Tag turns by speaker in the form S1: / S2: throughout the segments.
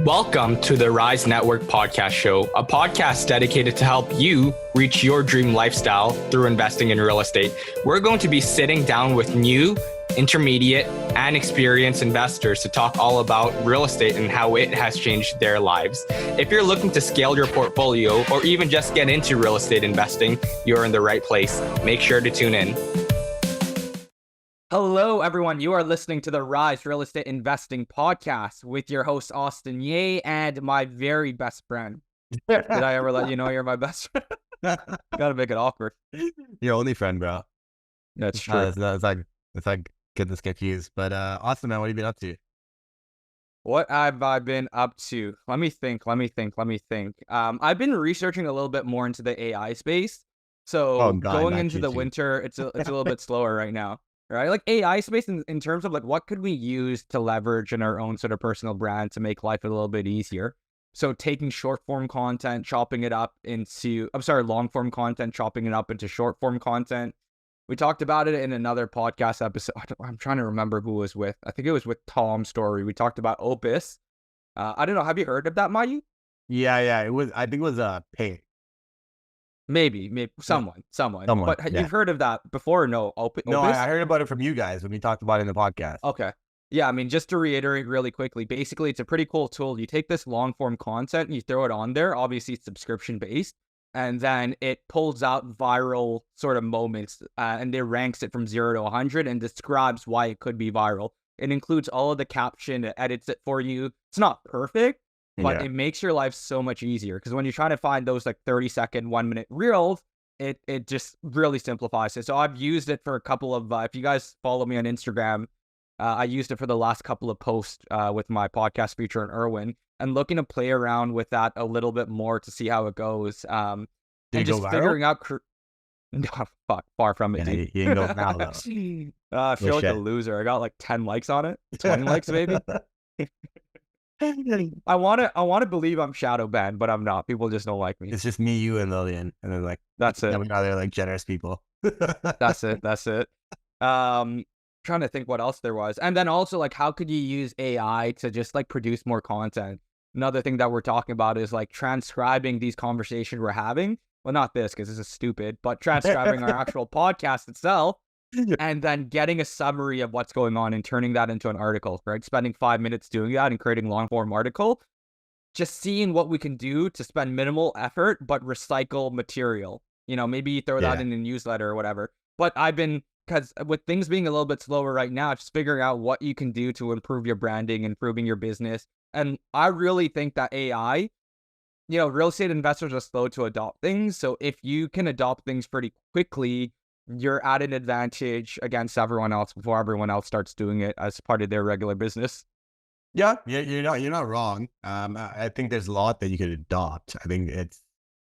S1: Welcome to the Rise Network podcast show, a podcast dedicated to help you reach your dream lifestyle through investing in real estate. We're going to be sitting down with new, intermediate, and experienced investors to talk all about real estate and how it has changed their lives. If you're looking to scale your portfolio or even just get into real estate investing, you're in the right place. Make sure to tune in. Hello, everyone. You are listening to the Rise Real Estate Investing Podcast with your host, Austin Ye, and my very best friend. Did I ever let you know you're my best friend? Gotta make it awkward.
S2: Your only friend, bro.
S1: That's true.
S2: It's like getting confused. But Austin, man, what have you been up to?
S1: What have I been up to? Let me think. I've been researching a little bit more into the AI space. So going into the winter, it's a little bit slower right now. Right? Like AI space in terms of like what could we use to leverage in our own sort of personal brand to make life a little bit easier. So taking short form content, chopping it up into, long form content, chopping it up into short form content. We talked about it in another podcast episode. I'm trying to remember who it was with. I think it was with Tom Story. We talked about Opus. I don't know. Have you heard of that, Mayu?
S2: Yeah. I think it was Pay.
S1: Maybe someone. But you've heard of that before or no?
S2: No, I heard about it from you guys when we talked about it in the podcast.
S1: Okay. Yeah, I mean, just to reiterate really quickly, basically, it's a pretty cool tool. You take this long form content and you throw it on there. Obviously, it's subscription based. And then it pulls out viral sort of moments and it ranks it from 0 to 100 and describes why it could be viral. It includes all of the caption, it edits it for you. It's not perfect, but it makes your life so much easier because when you're trying to find those like 30-second, 1-minute reels, it just really simplifies it. So I've used it for a couple of, if you guys follow me on Instagram, I used it for the last couple of posts with my podcast feature in Irwin and looking to play around with that a little bit more to see how it goes. And just figuring out, no, far from it, dude.
S2: You know now, though.
S1: I feel like a loser. I got like 10 likes on it, 20 likes maybe. I want to believe I'm shadow banned, but I'm not. People just don't like me.
S2: It's just me, you, and Lillian, and then like
S1: that's it.
S2: They're like generous people.
S1: That's it. Trying to think what else there was, and then also like how could you use AI to just like produce more content? Another thing that we're talking about is like transcribing these conversations we're having. Well, not this because this is stupid, but transcribing our actual podcast itself. And then getting a summary of what's going on and turning that into an article, right? Spending 5 minutes doing that and creating long form article, just seeing what we can do to spend minimal effort, but recycle material. You know, maybe you throw that in a newsletter or whatever. But because with things being a little bit slower right now, just figuring out what you can do to improve your branding, improving your business. And I really think that AI, you know, real estate investors are slow to adopt things. So if you can adopt things pretty quickly, you're at an advantage against everyone else before everyone else starts doing it as part of their regular business.
S2: Yeah, you're not wrong. I think there's a lot that you could adopt. I think it's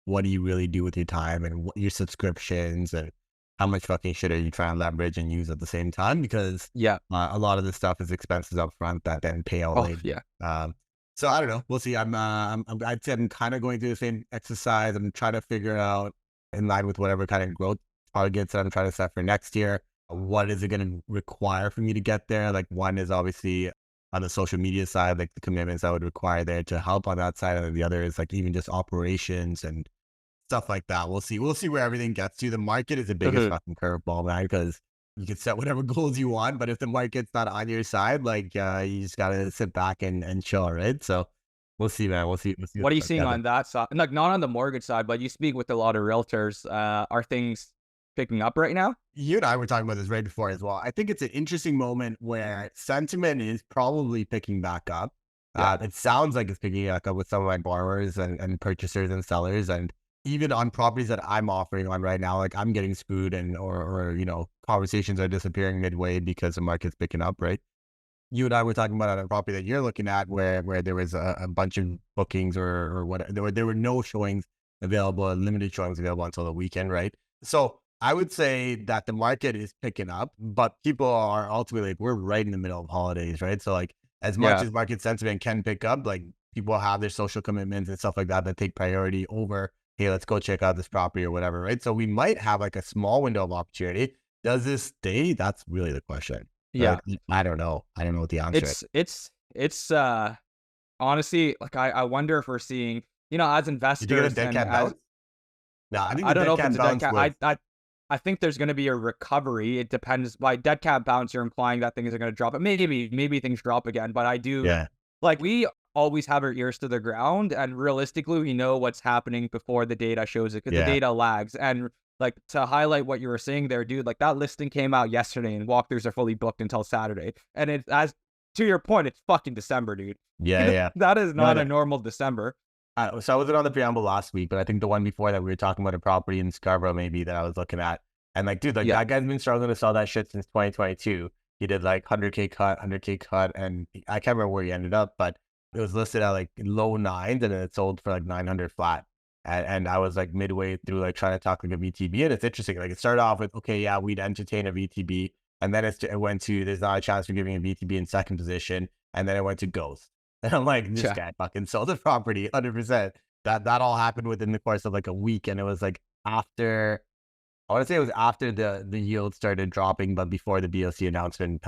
S2: what do you really do with your time and what your subscriptions and how much fucking shit are you trying to leverage and use at the same time? Because a lot of this stuff is expenses up front that then pay out later.
S1: Yeah.
S2: So I don't know. We'll see. I'd say I'm kind of going through the same exercise. I'm trying to figure out in line with whatever kind of growth targets that I'm trying to set for next year. What is it going to require for me to get there? Like one is obviously on the social media side, like the commitments I would require there to help on that side. And the other is like even just operations and stuff like that. We'll see where everything gets to. The market is the biggest fucking curveball, man, because you can set whatever goals you want, but if the market's not on your side, like you just got to sit back and chill, right? So we'll see, man. We'll see.
S1: What are you seeing on that side? Like not on the mortgage side, but you speak with a lot of realtors. Are things picking up right now?
S2: You and I were talking about this right before as well. I think it's an interesting moment where sentiment is probably picking back up. It sounds like it's picking back up with some of my borrowers and purchasers and sellers. And even on properties that I'm offering on right now, like I'm getting screwed and or you know, conversations are disappearing midway because the market's picking up, right? You and I were talking about a property that you're looking at where there was a bunch of bookings or whatever. There were no showings available, limited showings available until the weekend, right? So I would say that the market is picking up, but people are ultimately like, we're right in the middle of holidays, right? So like as much as market sentiment can pick up, like people have their social commitments and stuff like that take priority over, hey, let's go check out this property or whatever, right? So we might have like a small window of opportunity. Does this stay? That's really the question.
S1: Yeah.
S2: Like, I don't know. I don't know what the answer is.
S1: It's honestly, like I wonder if we're seeing, as
S2: Did you get a
S1: investors
S2: dead
S1: and
S2: cat
S1: as
S2: bounce? No, I think
S1: I
S2: the
S1: don't
S2: dead
S1: know if it's
S2: cat
S1: a dead
S2: bounce
S1: cat.
S2: was.
S1: I think there's going to be a recovery. It depends. By dead cat bounce, you're implying that things are going to drop. But maybe things drop again. But I do
S2: Yeah,
S1: like we always have our ears to the ground, and realistically, we know what's happening before the data shows it because the
S2: yeah,
S1: data lags. And like to highlight what you were saying there, dude, like that listing came out yesterday, and walkthroughs are fully booked until Saturday. And it as to your point, it's fucking December, dude.
S2: yeah, yeah.
S1: That is
S2: No,
S1: not a
S2: no.
S1: normal December.
S2: So I wasn't on the preamble last week, but I think the one before that we were talking about a property in Scarborough maybe that I was looking at. And like, dude, like
S1: Yeah,
S2: that guy's been struggling to sell that shit since 2022. He did like 100K cut, 100K cut, and I can't remember where he ended up, but it was listed at like low nines and then it sold for like 900 flat. And I was like midway through like trying to talk like a VTB. And it's interesting. Like it started off with, okay, yeah, we'd entertain a VTB. And then it went to, there's not a chance for giving a VTB in second position. And then it went to ghost. And I'm like, this
S1: yeah,
S2: guy fucking sold the property 100%. That all happened within the course of like a week. And it was like after, I want to say it was after the yield started dropping, but before the BOC
S1: yeah.
S2: announcement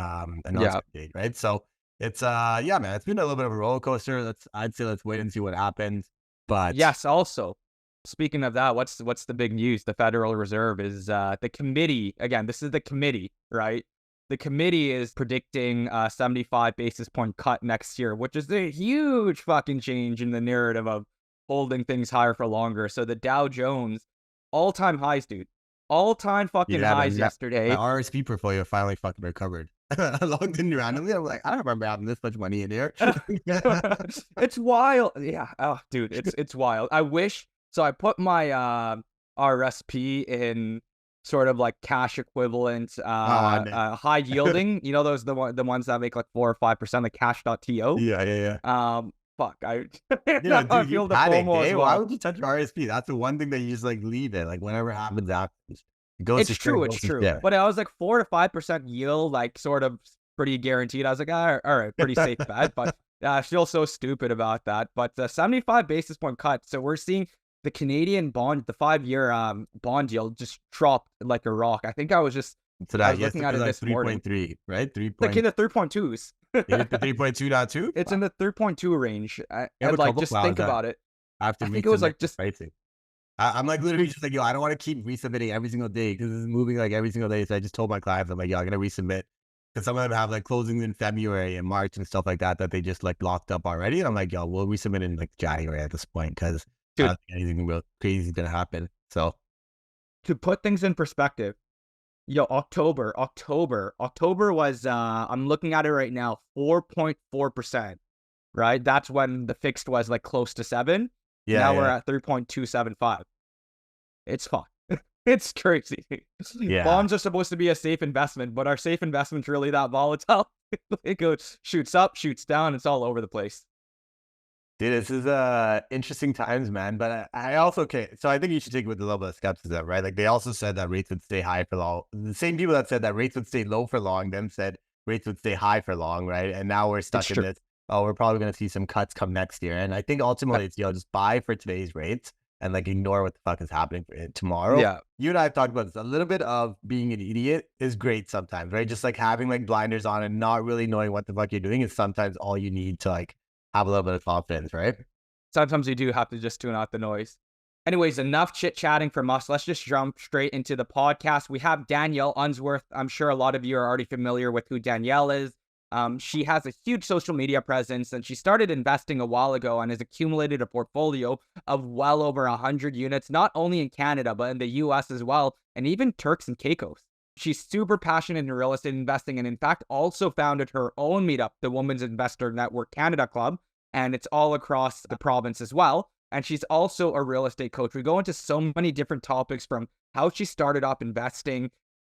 S2: date, right? So it's yeah, man, it's been a little bit of a roller coaster. I'd say let's wait and see what happens. But
S1: Yes, also, speaking of that, what's the big news? The Federal Reserve is the committee, again, this is the committee, right? The committee is predicting a 75 basis point cut next year, which is a huge fucking change in the narrative of holding things higher for longer. So the Dow Jones, all-time highs, dude. All-time fucking
S2: yeah, man,
S1: highs
S2: yeah, my
S1: yesterday.
S2: RSP portfolio finally fucking recovered. I logged in randomly. I'm like, I don't remember having this much money in here.
S1: It's wild. Yeah. Oh, dude, it's wild. I wish so I put my RSP in sort of like cash equivalent
S2: No.
S1: high yielding. You know those the ones that make like 4 or 5%, like cash.to.
S2: Yeah, yeah, yeah.
S1: Fuck. I
S2: Yeah,
S1: now I
S2: dude, you
S1: feel the
S2: panicked,
S1: FOMO as
S2: eh? Why
S1: well.
S2: would you touch your RSP? That's the one thing that you just like leave it. Like whatever happens, happens. It goes
S1: It's
S2: to shit,
S1: true,
S2: it
S1: it's
S2: goes to
S1: true.
S2: shit.
S1: But I was like 4 to 5% yield, like sort of pretty guaranteed. I was like, all right, pretty safe bet. But I feel so stupid about that. But the 75 basis point cut. So we're seeing the Canadian bond, the 5-year bond yield just dropped like a rock. I think
S2: So
S1: I
S2: that
S1: was looking
S2: yesterday
S1: at
S2: was
S1: it
S2: like
S1: this morning.
S2: 3.3, right? 3
S1: Like
S2: point.
S1: in the 3.2s.
S2: It hit the 3.2 now too.
S1: It's in the 3.2 range.
S2: We have
S1: And
S2: a
S1: like,
S2: couple
S1: just
S2: clouds
S1: think
S2: that
S1: about it.
S2: I have to
S1: I think it was
S2: resubmit
S1: like
S2: the
S1: just
S2: pricing. I'm like literally just like, yo, I don't want to keep resubmitting every single day because it's moving like every single day. So I just told my clients, I'm like, yo, I'm gonna resubmit because some of them have like closings in February and March and stuff like that they just like locked up already. And I'm like, yo, we'll resubmit in like January at this point because I
S1: dude,
S2: don't think anything real crazy is gonna happen. So
S1: to put things in perspective. Yo, October was I'm looking at it right now, 4.4%, right? That's when the fixed was like close to 7.
S2: yeah,
S1: Now we're
S2: yeah,
S1: at 3.275. It's fun. It's crazy.
S2: yeah.
S1: Bonds are supposed to be a safe investment, but are safe investments really that volatile? It goes shoots up, shoots down, it's all over the place.
S2: Dude, this is interesting times, man. But I also okay. So I think you should take it with a little bit of skepticism, right? Like they also said that rates would stay high for long. The same people that said that rates would stay low for long, then said rates would stay high for long, right? And now we're
S1: It's
S2: stuck in
S1: true.
S2: this. Oh, we're probably going to see some cuts come next year. And I think ultimately it's just buy for today's rates and like ignore what the fuck is happening for tomorrow.
S1: Yeah.
S2: You and I have talked about this. A little bit of being an idiot is great sometimes, right? Just like having like blinders on and not really knowing what the fuck you're doing is sometimes all you need to like have a little bit of confidence, right?
S1: Sometimes you do have to just tune out the noise. Anyways, enough chit-chatting from us. Let's just jump straight into the podcast. We have Danielle Unsworth. I'm sure a lot of you are already familiar with who Danielle is. She has a huge social media presence, and she started investing a while ago and has accumulated a portfolio of well over 100 units, not only in Canada, but in the US as well, and even Turks and Caicos. She's super passionate in real estate investing, and in fact also founded her own meetup, the Women's Investor Network Canada Club, and it's all across the province as well. And she's also a real estate coach. We go into so many different topics, from how she started off investing,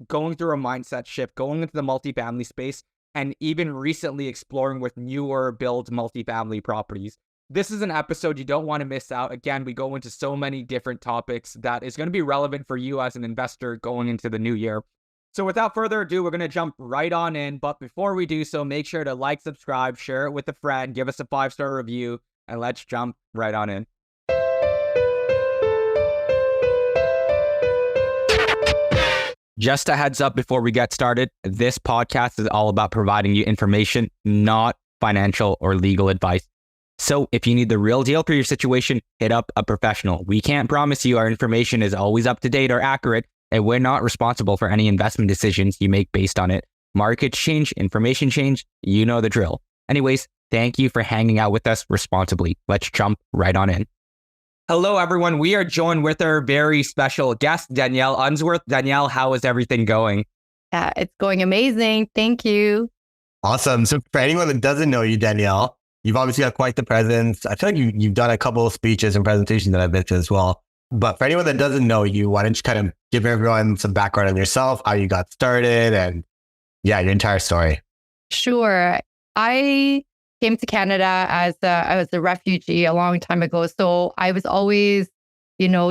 S1: going through a mindset shift, going into the multifamily space, and even recently exploring with newer build multifamily properties. This is an episode you don't want to miss out. Again, we go into so many different topics that is going to be relevant for you as an investor going into the new year. So without further ado, we're going to jump right on in. But before we do so, make sure to like, subscribe, share it with a friend, give us a 5-star review, and let's jump right on in. Just a heads up before we get started, this podcast is all about providing you information, not financial or legal advice. So if you need the real deal for your situation, hit up a professional. We can't promise you our information is always up to date or accurate, and we're not responsible for any investment decisions you make based on it. Markets change, information change, you know the drill. Anyways, thank you for hanging out with us responsibly. Let's jump right on in. Hello, everyone. We are joined with our very special guest, Danielle Unsworth. Danielle, how is everything going?
S3: It's going amazing. Thank you.
S2: Awesome. So for anyone that doesn't know you, Danielle, you've obviously got quite the presence. I feel like you've done a couple of speeches and presentations that I've been to as well. But for anyone that doesn't know you, why don't you kind of give everyone some background on yourself, how you got started, and your entire story.
S3: Sure. I came to Canada I was a refugee a long time ago. So I was always,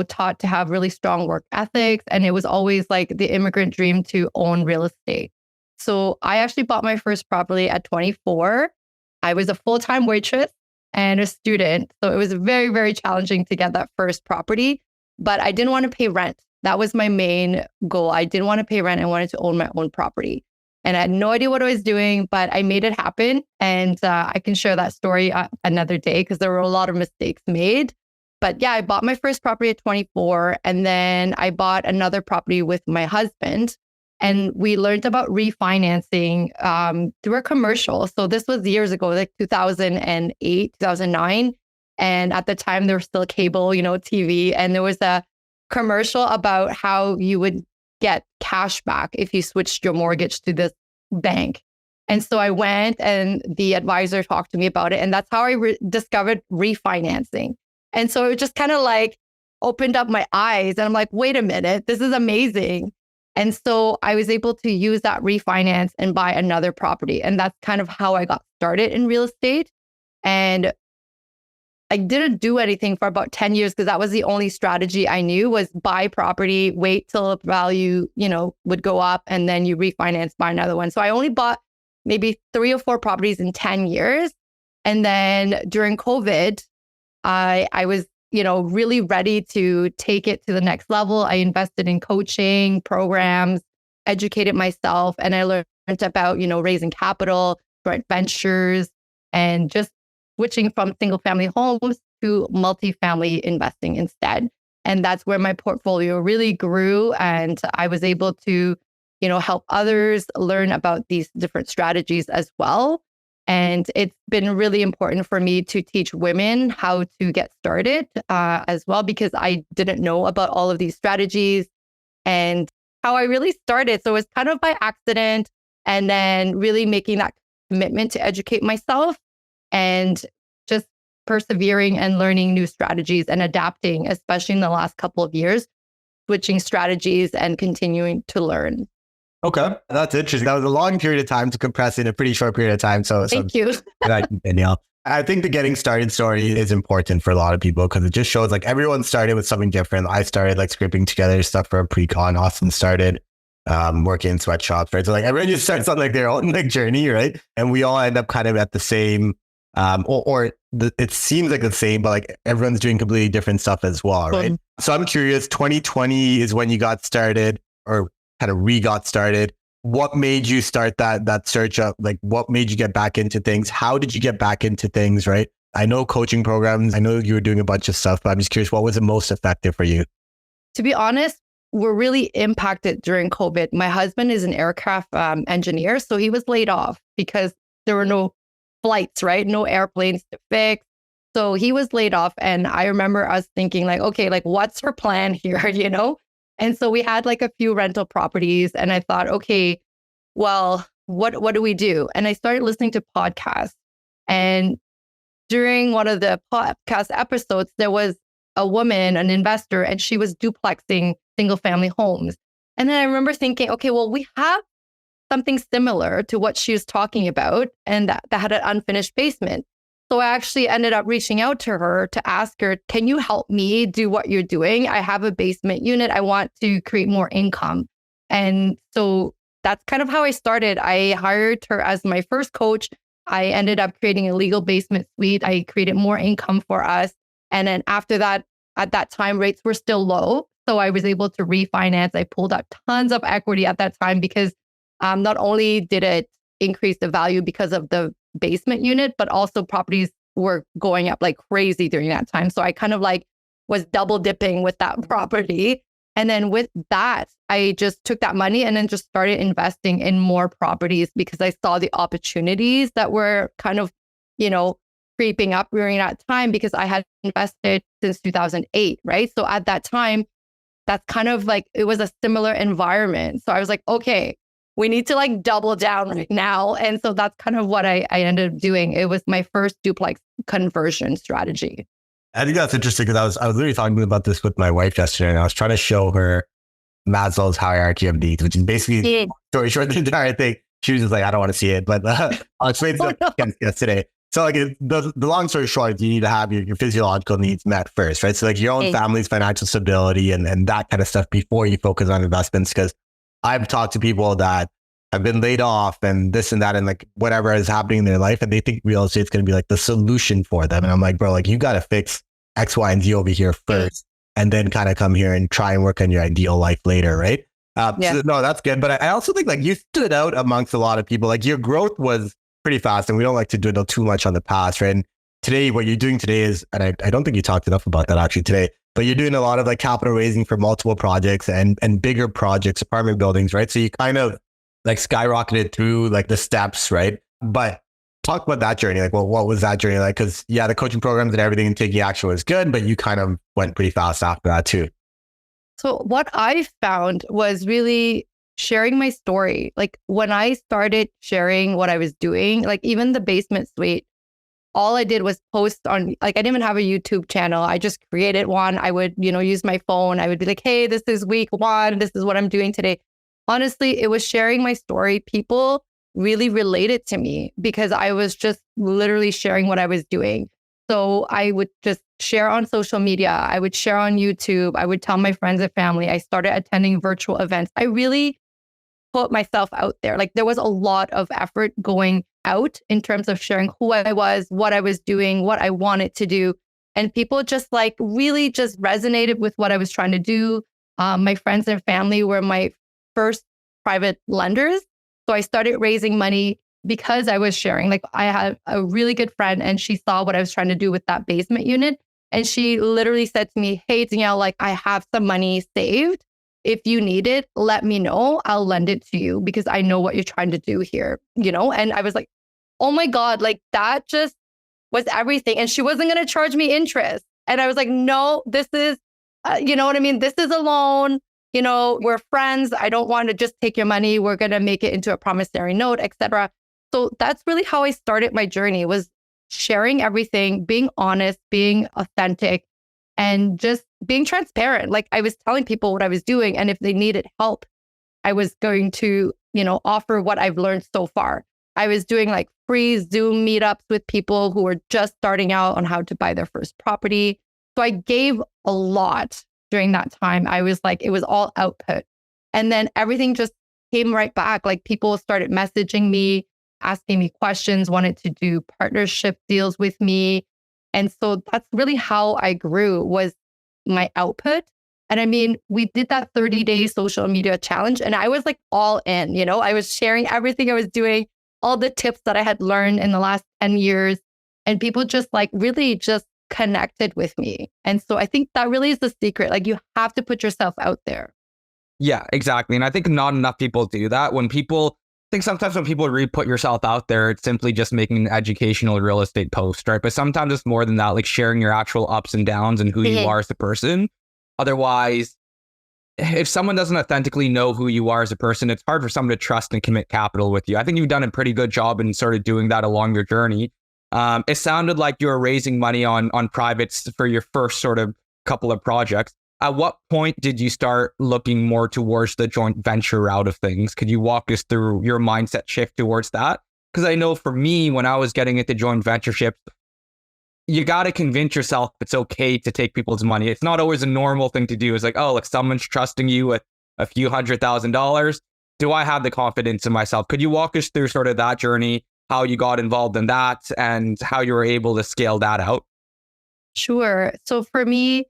S3: taught to have really strong work ethics. And it was always like the immigrant dream to own real estate. So I actually bought my first property at 24. I was a full-time waitress and a student. So it was very, very challenging to get that first property, but I didn't want to pay rent. That was my main goal. I didn't want to pay rent. I wanted to own my own property. And I had no idea what I was doing, but I made it happen. And I can share that story another day because there were a lot of mistakes made. But yeah, I bought my first property at 24. And then I bought another property with my husband. And we learned about refinancing through a commercial. So this was years ago, like 2008, 2009. And at the time, there was still cable, TV. And there was a commercial about how you would get cash back if you switched your mortgage to this bank. And so I went and the advisor talked to me about it. And that's how I discovered refinancing. And so it just kind of like opened up my eyes. And I'm like, wait a minute, this is amazing. And so I was able to use that refinance and buy another property. And that's kind of how I got started in real estate. And I didn't do anything for about 10 years because that was the only strategy I knew was buy property, wait till value, would go up and then you refinance, buy another one. So I only bought maybe 3 or 4 properties in 10 years. And then during COVID, I was, really ready to take it to the next level. I invested in coaching programs, educated myself, and I learned about, raising capital, joint ventures, and just switching from single family homes to multifamily investing instead. And that's where my portfolio really grew. And I was able to, help others learn about these different strategies as well. And it's been really important for me to teach women how to get started as well, because I didn't know about all of these strategies and how I really started. So it was kind of by accident, and then really making that commitment to educate myself and just persevering and learning new strategies and adapting, especially in the last couple of years, switching strategies and continuing to learn.
S2: Okay, that's interesting. That was a long period of time to compress in a pretty short period of time. So
S3: Thank you.
S2: Danielle. I think the getting started story is important for a lot of people because it just shows like everyone started with something different. I started like scraping together stuff for a pre-con. Austin started working in sweatshops, right? So like everyone just starts on like their own like journey, right? And we all end up kind of at the same, it seems like the same, but like everyone's doing completely different stuff as well, right? So I'm curious, 2020 is when you got started or kind of got started. What made you start that search up? Like what made you get back into things? How did you get back into things, right? I know coaching programs, I know you were doing a bunch of stuff, but I'm just curious, what was the most effective for you?
S3: To be honest, we're really impacted during COVID. My husband is an aircraft engineer, so he was laid off because there were no flights, right? No airplanes to fix. So he was laid off. And I remember us thinking like, okay, like what's our plan here, And so we had like a few rental properties and I thought, okay, well, what do we do? And I started listening to podcasts. And during one of the podcast episodes, there was a woman, an investor, and she was duplexing single family homes. And then I remember thinking, okay, well, we have something similar to what she was talking about, and that had an unfinished basement. So I actually ended up reaching out to her to ask her, can you help me do what you're doing? I have a basement unit. I want to create more income. And so that's kind of how I started. I hired her as my first coach. I ended up creating a legal basement suite. I created more income for us. And then after that, at that time, rates were still low. So I was able to refinance. I pulled out tons of equity at that time because not only did it increase the value because of the basement unit, but also properties were going up like crazy during that time. So I kind of like was double dipping with that property. And then with that, I just took that money and then just started investing in more properties because I saw the opportunities that were kind of, creeping up during that time because I had invested since 2008, right? So at that time, that's kind of like, it was a similar environment. So I was like, okay, we need to like double down right now. And so that's kind of what I ended up doing. It was my first duplex conversion strategy.
S2: I think that's interesting because I was literally talking about this with my wife yesterday, and I was trying to show her Maslow's hierarchy of needs, which is basically, story short, the entire thing. She was just like, I don't want to see it, but I'll explain it today. So like the long story short, you need to have your physiological needs met first, right? So like your own family's financial stability and that kind of stuff before you focus on investments. Because I've talked to people that have been laid off and this and that and like whatever is happening in their life, and they think real estate's going to be like the solution for them. And I'm like, bro, like you got to fix X, Y, and Z over here first, and then kind of come here and try and work on your ideal life later, right? So, no, that's good. But I also think like you stood out amongst a lot of people. Like your growth was pretty fast, and we don't like to dwell too much on the past, right? And today, what you're doing today is, and I don't think you talked enough about that actually today, but you're doing a lot of like capital raising for multiple projects and bigger projects, apartment buildings, right? So you kind of like skyrocketed through like the steps, right? But talk about that journey. Like, well, what was that journey like? Because yeah, the coaching programs and everything and taking action was good, but you kind of went pretty fast after that too.
S3: So what I found was really sharing my story. Like when I started sharing what I was doing, like even the basement suite, all I did was post on, like I didn't even have a YouTube channel. I just created one. I would, use my phone. I would be like, hey, this is week 1. This is what I'm doing today. Honestly, it was sharing my story. People really related to me because I was just literally sharing what I was doing. So I would just share on social media. I would share on YouTube. I would tell my friends and family. I started attending virtual events. I really put myself out there. Like there was a lot of effort going out in terms of sharing who I was, what I was doing, what I wanted to do. And people just like really just resonated with what I was trying to do. My friends and family were my first private lenders. So I started raising money because I was sharing. Like I had a really good friend and she saw what I was trying to do with that basement unit. And she literally said to me, hey, Danielle, like I have some money saved. If you need it, let me know. I'll lend it to you because I know what you're trying to do here, And I was like, oh my God, like that just was everything. And she wasn't going to charge me interest. And I was like, no, this is, you know what I mean? This is a loan. We're friends. I don't want to just take your money. We're going to make it into a promissory note, etc. So that's really how I started my journey, was sharing everything, being honest, being authentic, and just being transparent. Like I was telling people what I was doing. And if they needed help, I was going to, offer what I've learned so far. I was doing like free Zoom meetups with people who were just starting out on how to buy their first property. So I gave a lot during that time. I was like, it was all output. And then everything just came right back. Like people started messaging me, asking me questions, wanted to do partnership deals with me. And so that's really how I grew, was my output. And I mean, we did that 30-day social media challenge and I was like all in, I was sharing everything I was doing, all the tips that I had learned in the last 10 years. And people just like really just connected with me. And so I think that really is the secret. Like you have to put yourself out there.
S1: Yeah, exactly. And I think not enough people do that. Sometimes when people really put yourself out there, it's simply just making an educational real estate post, right? But sometimes it's more than that, like sharing your actual ups and downs and who you are as a person. Otherwise, if someone doesn't authentically know who you are as a person, it's hard for someone to trust and commit capital with you. I think you've done a pretty good job in sort of doing that along your journey. It sounded like you were raising money on privates for your first sort of couple of projects. At what point did you start looking more towards the joint venture route of things? Could you walk us through your mindset shift towards that? Because I know for me, when I was getting into joint ventureships, you got to convince yourself it's okay to take people's money. It's not always a normal thing to do. It's like, oh, like someone's trusting you with a few $100,000. Do I have the confidence in myself? Could you walk us through sort of that journey, how you got involved in that and how you were able to scale that out?
S3: Sure. So for me,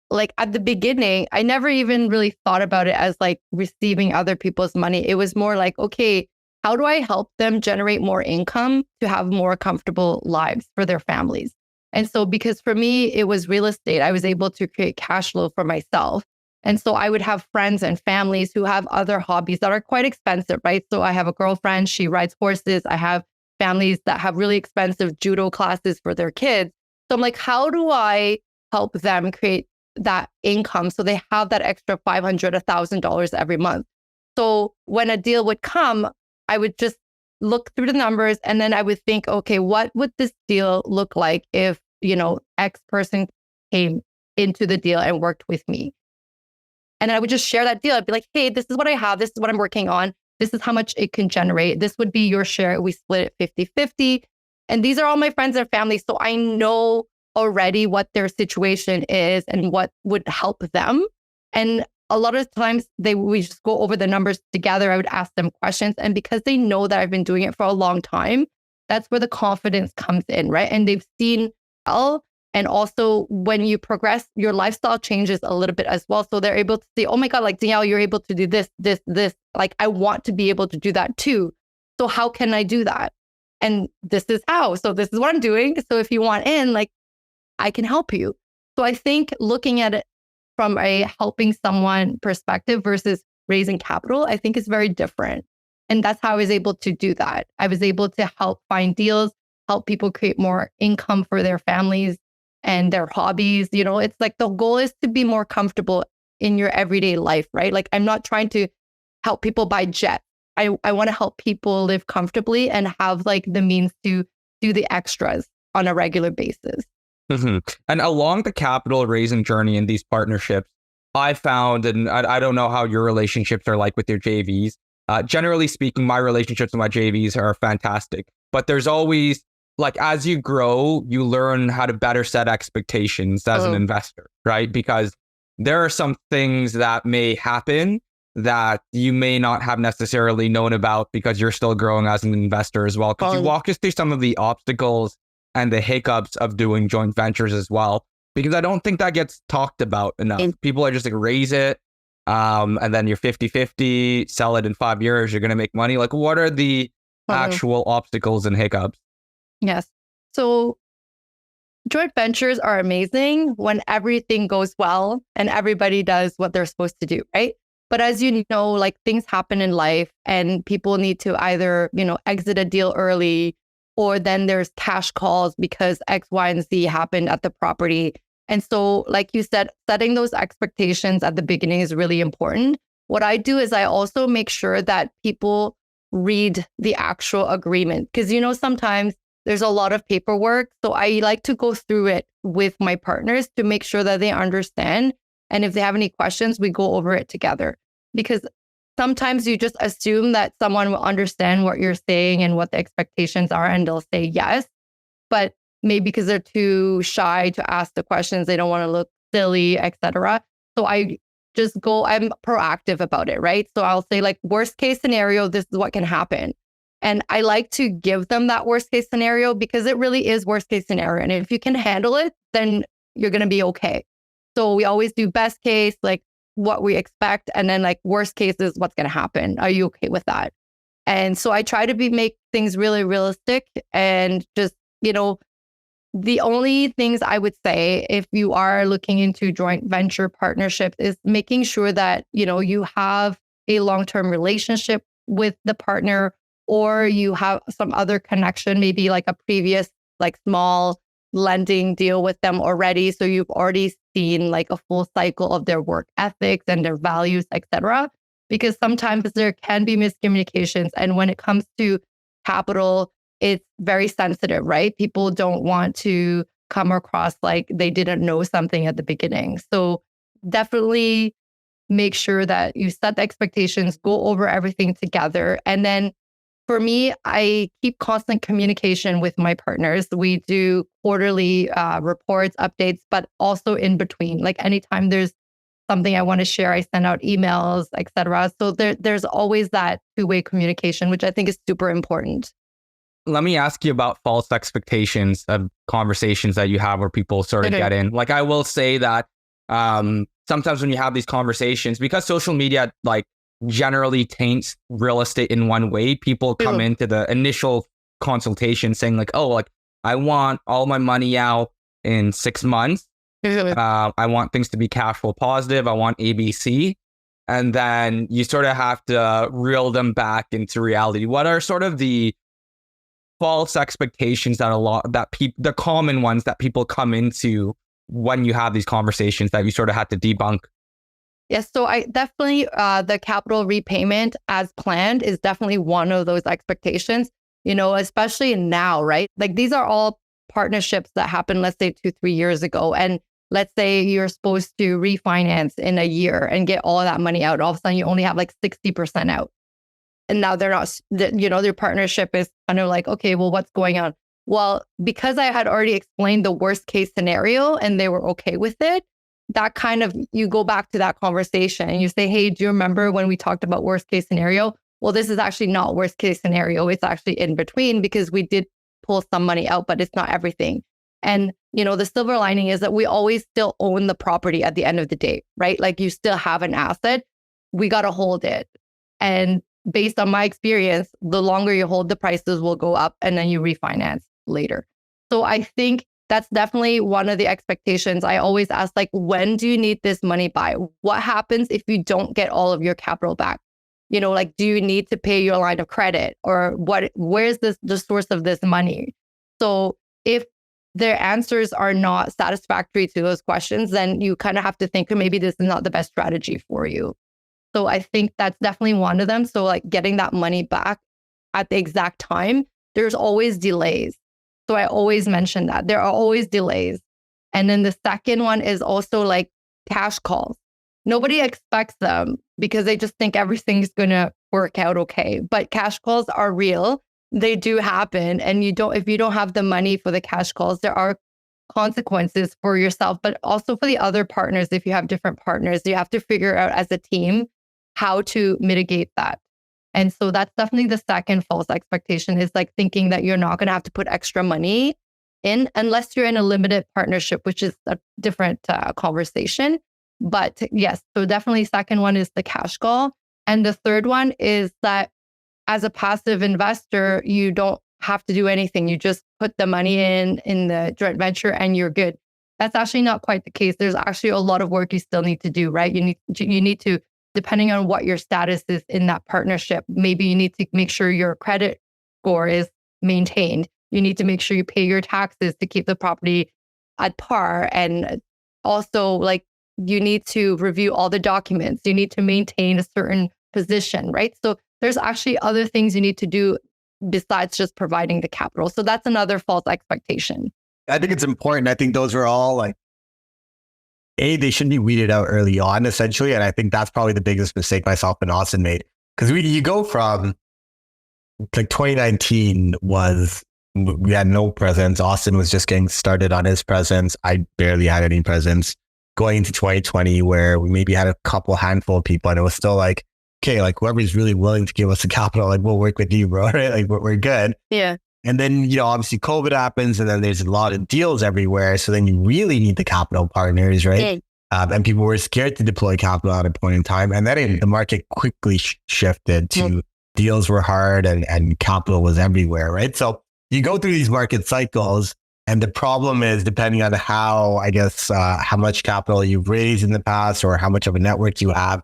S3: like at the beginning, I never even really thought about it as like receiving other people's money. It was more like, okay, how do I help them generate more income to have more comfortable lives for their families? And so, because for me, it was real estate, I was able to create cash flow for myself. And so I would have friends and families who have other hobbies that are quite expensive, right? So I have a girlfriend, she rides horses. I have families that have really expensive judo classes for their kids. So I'm like, how do I help them create that income so they have that extra $500, $1,000 every month? So when a deal would come, I would just look through the numbers and then I would think, okay, what would this deal look like if, X person came into the deal and worked with me? And I would just share that deal. I'd be like, hey, this is what I have. This is what I'm working on. This is how much it can generate. This would be your share. We split it 50-50. And these are all my friends and family. So I know already what their situation is and what would help them. And a lot of times we just go over the numbers together. I would ask them questions. And because they know that I've been doing it for a long time, that's where the confidence comes in, right? And they've seen well. And also when you progress, your lifestyle changes a little bit as well. So they're able to say, oh my God, like Danielle, you're able to do this. Like I want to be able to do that too. So how can I do that? And this is how. So this is what I'm doing. So if you want in, like I can help you. So I think looking at it from a helping someone perspective versus raising capital, I think is very different. And that's how I was able to do that. I was able to help find deals, help people create more income for their families and their hobbies. It's like the goal is to be more comfortable in your everyday life, right? Like I'm not trying to help people buy jets. I want to help people live comfortably and have like the means to do the extras on a regular basis.
S1: Mm-hmm. And along the capital raising journey in these partnerships, I found, and I don't know how your relationships are like with your JVs. Generally speaking, my relationships with my JVs are fantastic, but there's always like, as you grow, you learn how to better set expectations as an investor, right? Because there are some things that may happen that you may not have necessarily known about because you're still growing as an investor as well. Could you walk us through some of the obstacles and the hiccups of doing joint ventures as well? Because I don't think that gets talked about enough. People are just like, raise it, and then you're 50-50, sell it in 5 years, you're going to make money. Like, what are the actual obstacles and hiccups?
S3: Yes. So joint ventures are amazing when everything goes well and everybody does what they're supposed to do, right? But as you know, like things happen in life and people need to either, exit a deal early, or then there's cash calls because X, Y, and Z happened at the property. And so, like you said, setting those expectations at the beginning is really important. What I do is I also make sure that people read the actual agreement because, sometimes there's a lot of paperwork. So I like to go through it with my partners to make sure that they understand. And if they have any questions, we go over it together. Because sometimes you just assume that someone will understand what you're saying and what the expectations are, and they'll say yes. But maybe because they're too shy to ask the questions, they don't want to look silly, etc. So I'm proactive about it, right? So I'll say like, worst case scenario, this is what can happen. And I like to give them that worst case scenario because it really is worst case scenario. And if you can handle it, then you're going to be okay. So we always do best case, like what we expect. And then like worst case is what's going to happen. Are you okay with that? And so I try to make things really realistic and just, the only things I would say if you are looking into joint venture partnerships is making sure that, you have a long-term relationship with the partner, or you have some other connection, maybe like a previous like small lending deal with them already. So you've already seen like a full cycle of their work ethics and their values, etc. Because sometimes there can be miscommunications. And when it comes to capital, it's very sensitive, right? People don't want to come across like they didn't know something at the beginning. So definitely make sure that you set the expectations, go over everything together. And then for me, I keep constant communication with my partners. We do quarterly reports, updates, but also in between. Like anytime there's something I want to share, I send out emails, etc. So there's always that two-way communication, which I think is super important.
S1: Let me ask you about false expectations of conversations that you have where people sort of get in. Like I will say that sometimes when you have these conversations, because social media like generally taints real estate in one way. People come into the initial consultation saying like, oh, like I want all my money out in 6 months. I want things to be cash flow positive. I want ABC. And then you sort of have to reel them back into reality. What are sort of the false expectations the common ones that people come into when you have these conversations that you sort of had to debunk?
S3: Yes, so I definitely, the capital repayment as planned is definitely one of those expectations, especially now, right? Like these are all partnerships that happened, let's say 2-3 years ago. And let's say you're supposed to refinance in a year and get all of that money out. All of a sudden you only have like 60% out. And now they're not, their partnership is kind of like, okay, well, what's going on? Well, because I had already explained the worst case scenario and they were okay with it, that kind of, you go back to that conversation and you say, hey, do you remember when we talked about worst case scenario? Well, this is actually not worst case scenario. It's actually in between because we did pull some money out, but it's not everything. And, the silver lining is that we always still own the property at the end of the day, right? Like you still have an asset. We got to hold it. And based on my experience, the longer you hold, the prices will go up and then you refinance later. So I think that's definitely one of the expectations. I always ask, like, when do you need this money by? What happens if you don't get all of your capital back? Like, do you need to pay your line of credit or where's the source of this money? So if their answers are not satisfactory to those questions, then you kind of have to think maybe this is not the best strategy for you. So I think that's definitely one of them. So like getting that money back at the exact time, there's always delays. So I always mention that there are always delays. And then the second one is also like cash calls. Nobody expects them because they just think everything's going to work out okay. But cash calls are real. They do happen. And if you don't have the money for the cash calls, there are consequences for yourself, but also for the other partners. If you have different partners, you have to figure out as a team how to mitigate that. And so that's definitely the second false expectation, is like thinking that you're not going to have to put extra money in unless you're in a limited partnership, which is a different conversation. But yes, so definitely second one is the cash call. And the third one is that as a passive investor, you don't have to do anything. You just put the money in the joint venture and you're good. That's actually not quite the case. There's actually a lot of work you still need to do, right? You need to, depending on what your status is in that partnership, maybe you need to make sure your credit score is maintained. You need to make sure you pay your taxes to keep the property at par. And also, like, you need to review all the documents. You need to maintain a certain position, right? So there's actually other things you need to do besides just providing the capital. So that's another false expectation.
S2: I think it's important. I think those are all like, they should be weeded out early on, essentially. And I think that's probably the biggest mistake myself and Austin made. Because you go from like 2019 we had no presence. Austin was just getting started on his presence. I barely had any presence. Going into 2020, where we maybe had a handful of people, and it was still like, okay, like whoever's really willing to give us the capital, like we'll work with you, bro. Right? Like we're good.
S3: Yeah.
S2: And then, obviously COVID happens, and then there's a lot of deals everywhere. So then you really need the capital partners, right? Yeah. And people were scared to deploy capital at a point in time. And then the market quickly shifted to deals were hard and capital was everywhere, right? So you go through these market cycles, and the problem is, depending on how much capital you've raised in the past or how much of a network you have,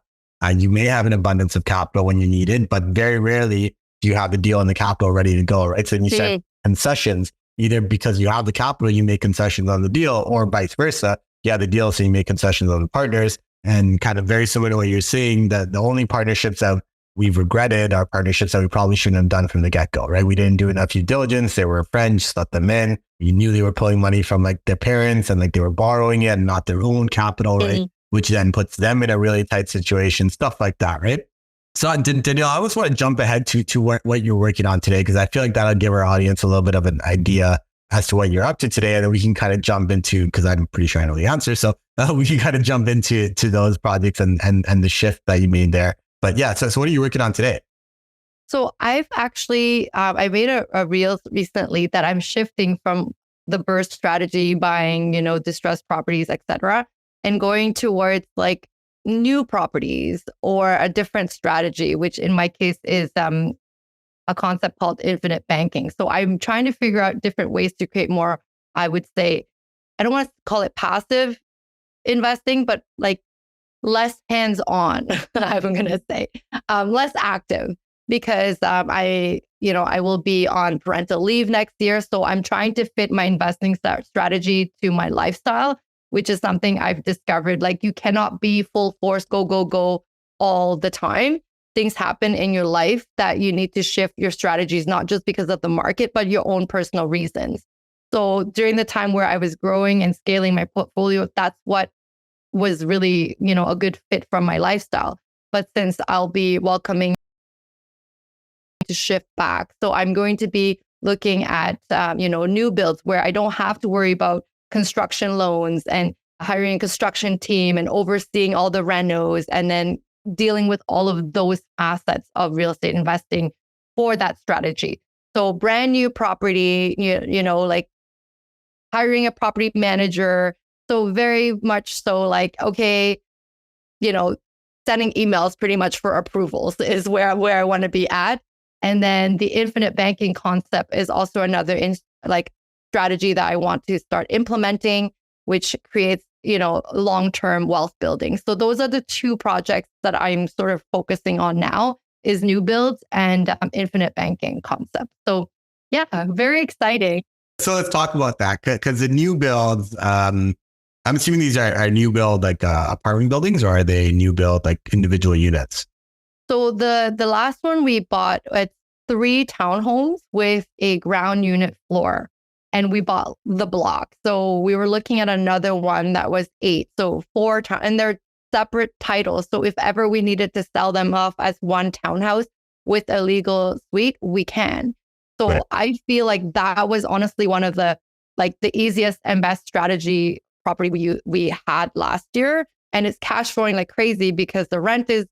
S2: you may have an abundance of capital when you need it, but very rarely do you have the deal and the capital ready to go, right? So then you start concessions, either because you have the capital, you make concessions on the deal, or vice versa. You have the deal, so you make concessions on the partners. And kind of very similar to what you're saying, that the only partnerships that we've regretted are partnerships that we probably shouldn't have done from the get-go, right? We didn't do enough due diligence. They were friends, just let them in. You knew they were pulling money from like their parents and like they were borrowing it and not their own capital, right? Which then puts them in a really tight situation, stuff like that, right? So Danielle, I always want to jump ahead to what you're working on today, because I feel like that'll give our audience a little bit of an idea as to what you're up to today. And then we can kind of jump into, because I'm pretty sure I know the answer. So we can kind of jump into those projects and the shift that you made there. But yeah, so what are you working on today?
S3: So I've actually, I made a reel recently that I'm shifting from the burst strategy, buying, distressed properties, etc., and going towards like new properties or a different strategy, which in my case is a concept called infinite banking. So I'm trying to figure out different ways to create more, I would say, I don't want to call it passive investing, but like less hands-on, I'm going to say, less active, because I will be on parental leave next year. So I'm trying to fit my investing strategy to my lifestyle, which is something I've discovered. Like, you cannot be full force, go, go, go all the time. Things happen in your life that you need to shift your strategies, not just because of the market, but your own personal reasons. So during the time where I was growing and scaling my portfolio, that's what was really, a good fit from my lifestyle. But since I'll be welcoming to shift back, so I'm going to be looking at, new builds where I don't have to worry about construction loans and hiring a construction team and overseeing all the renos and then dealing with all of those assets of real estate investing for that strategy. So brand new property, like hiring a property manager. So very much so like, okay, sending emails pretty much for approvals is where I want to be at. And then the infinite banking concept is also another strategy that I want to start implementing, which creates, long-term wealth building. So those are the two projects that I'm sort of focusing on now, is new builds and infinite banking concept. So yeah, very exciting.
S2: So let's talk about that, because the new builds, I'm assuming these are new build like apartment buildings, or are they new build like individual units?
S3: So the last one we bought, it's 3 townhomes with a ground unit floor, and we bought the block. So we were looking at another one that was 8, so 4 and they're separate titles. So if ever we needed to sell them off as one townhouse with a legal suite, we can. So right. I feel like that was honestly one of the easiest and best strategy property we had last year. And it's cash flowing like crazy because the rent is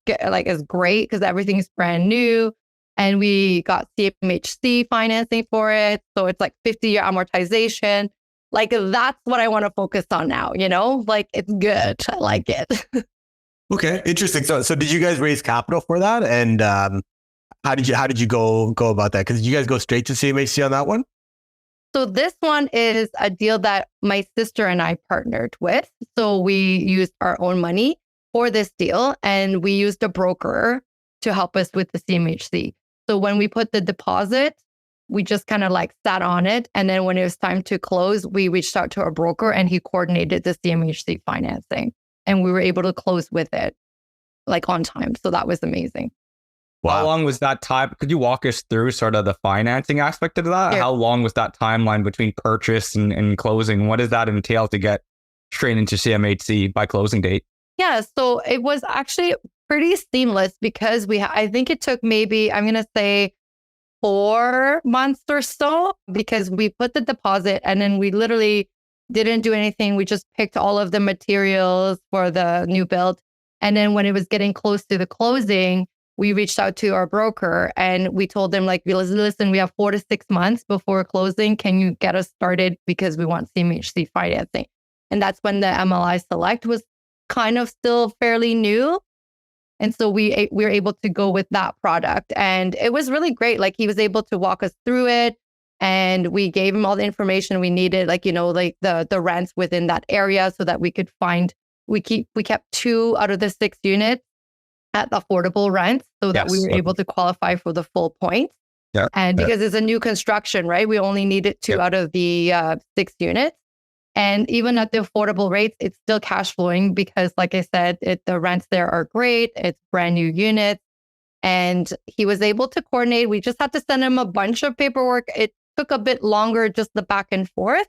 S3: great because everything is brand new. And we got CMHC financing for it. So it's like 50-year amortization. Like, that's what I want to focus on now, like, it's good. I like it.
S2: Okay, interesting. So did you guys raise capital for that? And how did you go about that? Because did you guys go straight to CMHC on that one?
S3: So this one is a deal that my sister and I partnered with. So we used our own money for this deal, and we used a broker to help us with the CMHC. So when we put the deposit, we just kind of sat on it. And then when it was time to close, we reached out to our broker and he coordinated the CMHC financing. And we were able to close with it on time. So that was amazing.
S2: Wow.
S1: How long was that time? Could you walk us through sort of the financing aspect of that?
S3: Sure.
S1: How long was that timeline between purchase and closing? What does that entail to get straight into CMHC by closing date?
S3: Yeah, so it was actually pretty seamless because I think it took maybe, I'm going to say 4 months or so, because we put the deposit and then we literally didn't do anything. We just picked all of the materials for the new build. And then when it was getting close to the closing, we reached out to our broker and we told them listen, we have 4 to 6 months before closing. Can you get us started? Because we want CMHC financing. And that's when the MLI Select was kind of still fairly new. And so we were able to go with that product. And it was really great. He was able to walk us through it. And we gave him all the information we needed, the rents within that area so that we could we kept 2 out of the 6 units at affordable rents so that we were able to qualify for the full points.
S1: Yeah.
S3: And because it's a new construction, right? We only needed 2 out of the 6 units. And even at the affordable rates, it's still cash flowing because, like I said, the rents there are great. It's brand new units. And he was able to coordinate. We just had to send him a bunch of paperwork. It took a bit longer, just the back and forth,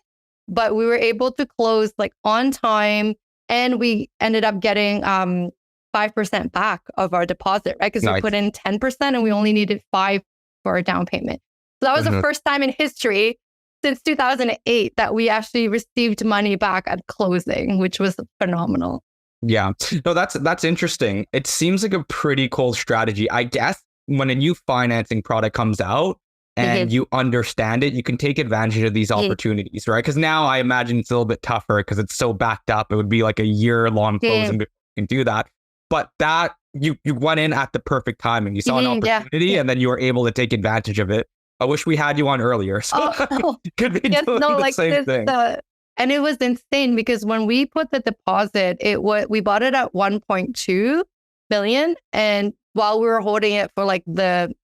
S3: but we were able to close on time. And we ended up getting 5% back of our deposit, right? Because we put in 10% and we only needed 5 for a down payment. So that was the first time in history since 2008 that we actually received money back at closing, which was phenomenal.
S1: Yeah. No, that's interesting. It seems like a pretty cool strategy. I guess when a new financing product comes out and you understand it, you can take advantage of these opportunities, right? Because now I imagine it's a little bit tougher because it's so backed up. It would be like a year-long closing before you can do that. but that you went in at the perfect timing. You saw an opportunity and then you were able to take advantage of it. I wish we had you on earlier. So could be doing the same thing.
S3: And it was insane because when we put the deposit, we bought it at 1.2 billion. And while we were holding it for like the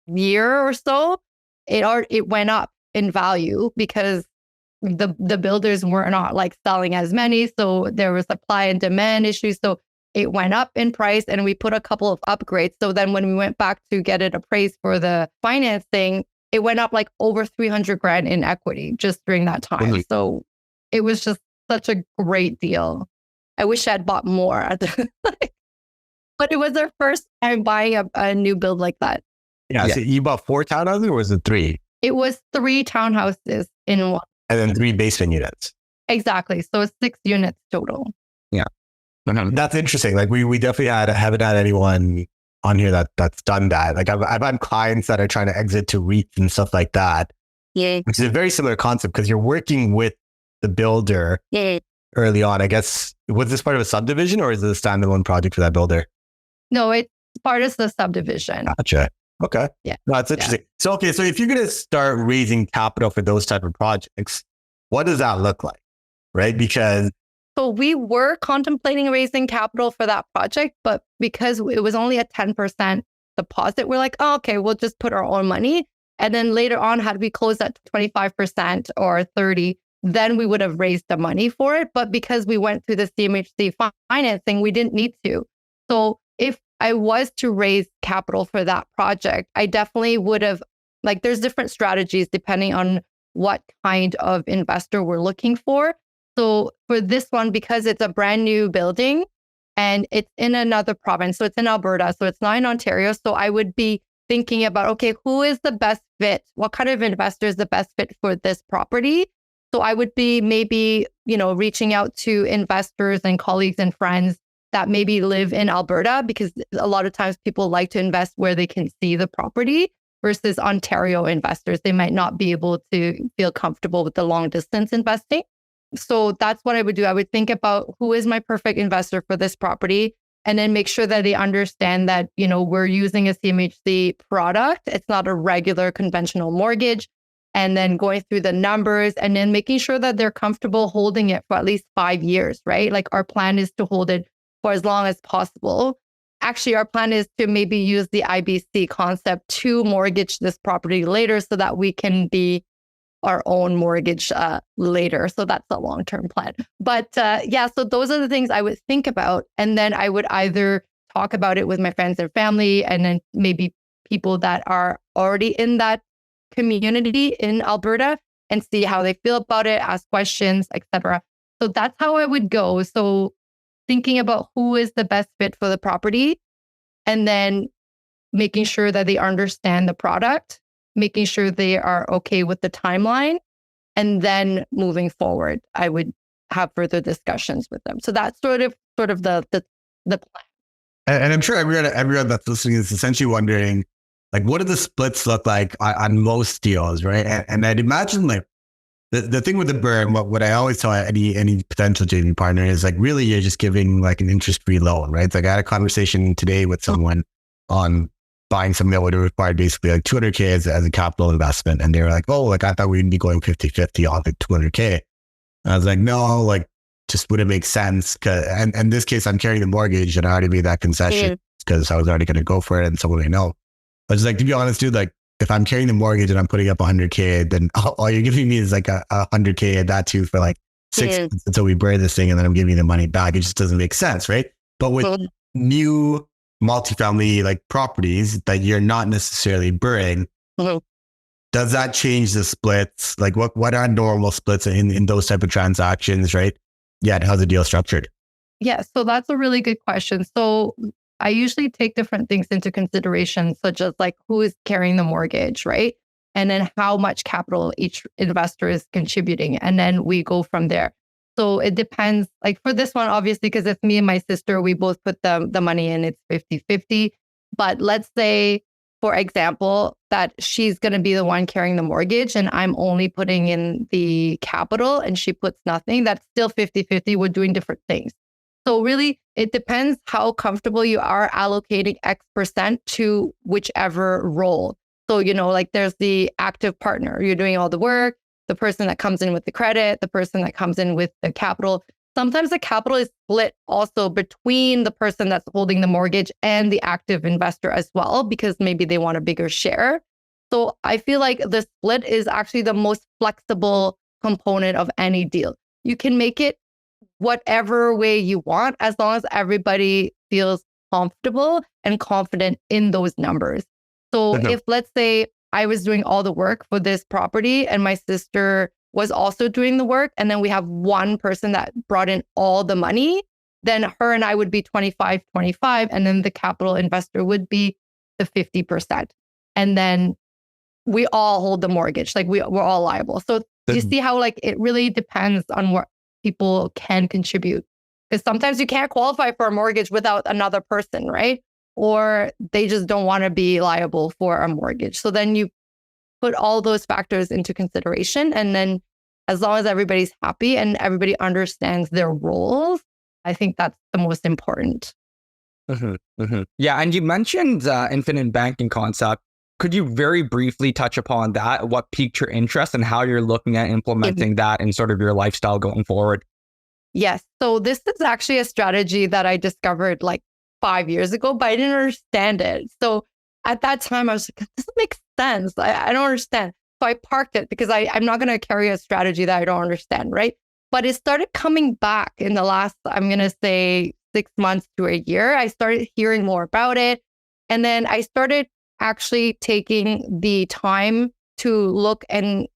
S3: year or so, it went up in value because the builders were not like selling as many. So there was supply and demand issues. So it went up in price and we put a couple of upgrades. So then when we went back to get it appraised for the financing, it went up like over 300 grand in equity just during that time. Mm-hmm. So it was just such a great deal. I wish I'd bought more. But it was our first time buying a new build like that.
S2: Yeah. So you bought 4 townhouses or was it 3?
S3: It was 3 townhouses in one.
S2: And then 3 basement units.
S3: Exactly. So it's 6 units total.
S1: Yeah.
S2: That's interesting. Like we definitely haven't had anyone on here that's done that. Like I've had clients that are trying to exit to REITs and stuff like that.
S3: Yeah.
S2: Which is a very similar concept because you're working with the builder early on. I guess, was this part of a subdivision or is it a standalone project for that builder?
S3: No, it's part of the subdivision.
S2: Gotcha. Okay.
S3: Yeah.
S2: No, that's interesting. Yeah. So if you're going to start raising capital for those type of projects, what does that look like? Right? Because
S3: so we were contemplating raising capital for that project, but because it was only a 10% deposit, we're like, oh, okay, we'll just put our own money. And then later on, had we closed at 25% or 30%, then we would have raised the money for it. But because we went through the CMHC financing, we didn't need to. So if I was to raise capital for that project, I definitely would have, like, there's different strategies depending on what kind of investor we're looking for. So for this one, because it's a brand new building and it's in another province, so it's in Alberta, so it's not in Ontario. So I would be thinking about, okay, who is the best fit? What kind of investor is the best fit for this property? So I would be maybe, reaching out to investors and colleagues and friends that maybe live in Alberta, because a lot of times people like to invest where they can see the property versus Ontario investors. They might not be able to feel comfortable with the long distance investing. So that's what I would do. I would think about who is my perfect investor for this property and then make sure that they understand that, we're using a CMHC product. It's not a regular conventional mortgage. And then going through the numbers and then making sure that they're comfortable holding it for at least 5 years, right? Like our plan is to hold it for as long as possible. Actually, our plan is to maybe use the IBC concept to mortgage this property later so that we can be our own mortgage later. So that's a long-term plan. But so those are the things I would think about. And then I would either talk about it with my friends and family and then maybe people that are already in that community in Alberta and see how they feel about it, ask questions, etc. So that's how I would go. So thinking about who is the best fit for the property and then making sure that they understand the product, making sure they are okay with the timeline, and then moving forward, I would have further discussions with them. So that's sort of the plan.
S2: And I'm sure everyone that's listening is essentially wondering, like, what do the splits look like on most deals, right? And I'd imagine like the thing with the BRRRR, what I always tell any potential JV partner is like, really, you're just giving like an interest-free loan, right? It's like I had a conversation today with someone on buying something that would have required basically like 200K as a capital investment. And they were like, oh, like I thought we'd be going 50-50 on the 200K. I was like, no, like just wouldn't make sense. And in this case, I'm carrying the mortgage and I already made that concession because I was already going to go for it and someone may know. But just like, to be honest, dude, like if I'm carrying the mortgage and I'm putting up 100K, then all you're giving me is like a 100K and that too for like 6 months until we BRRRR this thing and then I'm giving you the money back. It just doesn't make sense, right? But with new multifamily like properties that you're not necessarily BRRRRing, does that change the splits? Like what are normal splits in those type of transactions, right? Yeah, how's the deal structured?
S3: Yeah, so that's a really good question. So I usually take different things into consideration, such as like who is carrying the mortgage, right? And then how much capital each investor is contributing. And then we go from there. So it depends. Like for this one, obviously, because it's me and my sister, we both put the money in, it's 50-50. But let's say, for example, that she's going to be the one carrying the mortgage and I'm only putting in the capital and she puts nothing. That's still 50-50. We're doing different things. So really, it depends how comfortable you are allocating X% to whichever role. So, like there's the active partner, you're doing all the work, the person that comes in with the credit, the person that comes in with the capital. Sometimes the capital is split also between the person that's holding the mortgage and the active investor as well, because maybe they want a bigger share. So I feel like the split is actually the most flexible component of any deal. You can make it whatever way you want, as long as everybody feels comfortable and confident in those numbers. So if, let's say, I was doing all the work for this property and my sister was also doing the work, and then we have one person that brought in all the money, then her and I would be 25-25, and then the capital investor would be the 50%. And then we all hold the mortgage, like we're all liable. So you see how like it really depends on what people can contribute. Because sometimes you can't qualify for a mortgage without another person, right? Or they just don't want to be liable for a mortgage. So then you put all those factors into consideration. And then as long as everybody's happy and everybody understands their roles, I think that's the most important.
S1: Yeah. And you mentioned infinite banking concept. Could you very briefly touch upon that? What piqued your interest and how you're looking at implementing that in sort of your lifestyle going forward?
S3: Yes. So this is actually a strategy that I discovered like 5 years ago, but I didn't understand it. So at that time, I was like, this makes sense. I don't understand. So I parked it because I'm not going to carry a strategy that I don't understand, right? But it started coming back in the last, I'm going to say 6 months to a year. I started hearing more about it. And then I started actually taking the time to look and,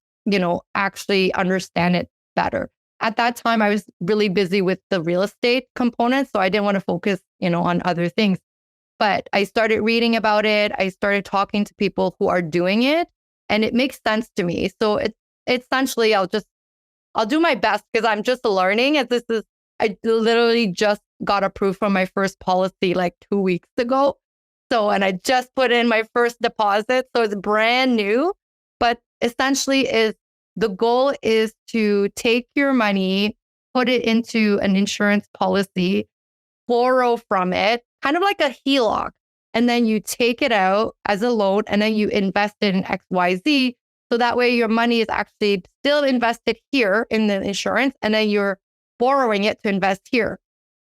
S3: actually understand it better. At that time, I was really busy with the real estate component, so I didn't want to focus, on other things. But I started reading about it. I started talking to people who are doing it, and it makes sense to me. So it's essentially, I'll do my best because I'm just learning. I literally just got approved for my first policy like 2 weeks ago. So, and I just put in my first deposit, so it's brand new. But essentially, the goal is to take your money, put it into an insurance policy, borrow from it, kind of like a HELOC. And then you take it out as a loan and then you invest it in XYZ. So that way your money is actually still invested here in the insurance and then you're borrowing it to invest here.